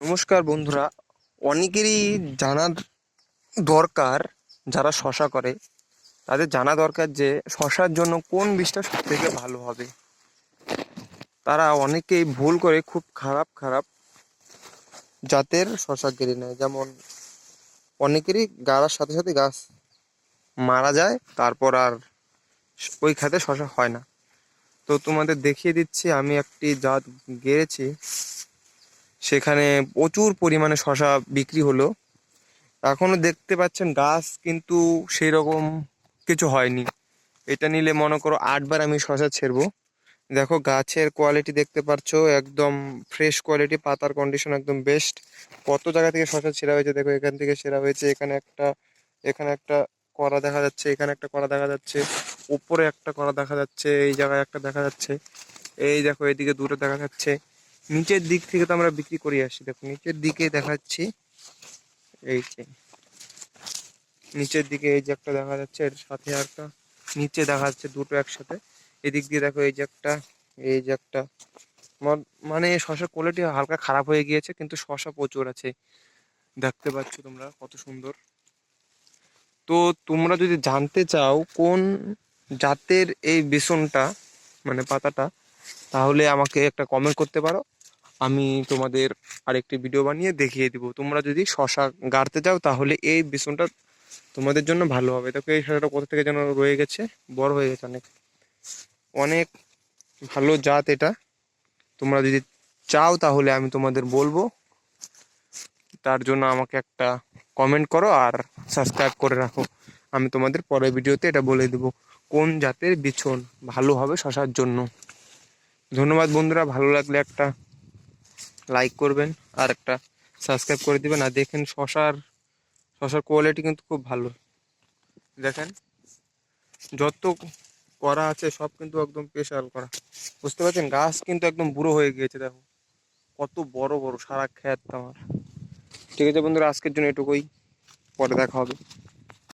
নমস্কার বন্ধুরা, অনেকেরই জানা দরকার, যারা শশা করে তাদের জানা দরকার যে শশার জন্য কোন বীজটা সব থেকে ভালো হবে। তারা অনেকেই ভুল করে খুব খারাপ খারাপ জাতের শশা কেড়ে নেয়, যেমন অনেকেরই গাড়ার সাথে সাথে গাছ মারা যায়, তারপর আর ওই খাতে শশা হয় না। তো তোমাদের দেখিয়ে দিচ্ছি, আমি একটি জাত গেড়েছি, সেখানে প্রচুর পরিমাণে শশা বিক্রি হলো। এখনো দেখতে পাচ্ছেন গাছ কিন্তু সেই রকম কিছু হয়নি। এটা নিলে মনে করো 8 বার আমি শশা ছেড়বো। দেখো গাছের কোয়ালিটি দেখতে পাচ্ছো, একদম ফ্রেশ কোয়ালিটি, পাতার কন্ডিশন একদম বেস্ট। কত জায়গা থেকে শশা ছেঁড়া হয়েছে, দেখো এখান থেকে ছেঁড়া হয়েছে, এখানে একটা কড়া দেখা যাচ্ছে, এখানে একটা কড়া দেখা যাচ্ছে, উপরে একটা কড়া দেখা যাচ্ছে, এই জায়গায় একটা দেখা যাচ্ছে, এই দেখো এদিকে দুটো দেখা যাচ্ছে। নিচের দিক থেকে তো আমরা বিক্রি করে আসি, দেখো নিচের দিকে দেখাচ্ছি, এই যে নিচের দিকে এই যে একটা দেখা যাচ্ছে, এর সাথে একটা নিচে দেখা যাচ্ছে, দুটো একসাথে। এদিক দিয়ে দেখো এই যে একটা মানে শশার কোয়ালিটি হালকা খারাপ হয়ে গিয়েছে, কিন্তু শশা প্রচুর আছে, দেখতে পাচ্ছ তোমরা কত সুন্দর। তো তোমরা যদি জানতে চাও কোন জাতের এই বেসনটা, মানে পাতাটা, তাহলে আমাকে একটা কমেন্ট করতে পারো, আমি তোমাদের আরেকটি ভিডিও বানিয়ে দেখিয়ে দিব। তোমরা যদি শশা গাড়তে চাও তাহলে এই বেসনটা তোমাদের জন্য ভালো হবে। দেখো এই শশাটা কোথা থেকে যেন রয়ে গেছে, বড় হয়ে গেছে অনেক, অনেক ভালো জাত এটা। তোমরা যদি চাও তাহলে আমি তোমাদের বলবো, তার জন্য আমাকে একটা কমেন্ট করো আর সাবস্ক্রাইব করে রাখো। আমি তোমাদের পরের ভিডিওতে এটা বলে দেবো কোন জাতের বিছন ভালো হবে শশার জন্য। ধন্যবাদ বন্ধুরা, ভালো লাগলে একটা লাইক করবেন আর একটা সাবস্ক্রাইব করে দিবেন। আর দেখেন শশার কোয়ালিটি কিন্তু খুব ভালো, দেখেন যত করা আছে সব কিন্তু একদম স্পেশাল করা, বুঝতে পারছেন। গাছ কিন্তু একদম বুড়ো হয়ে গিয়েছে, দেখো কত বড় বড় সারা ক্ষেত আমার। ঠিক আছে বন্ধুরা, আজকের জন্য এটুকুই, পরে দেখা হবে।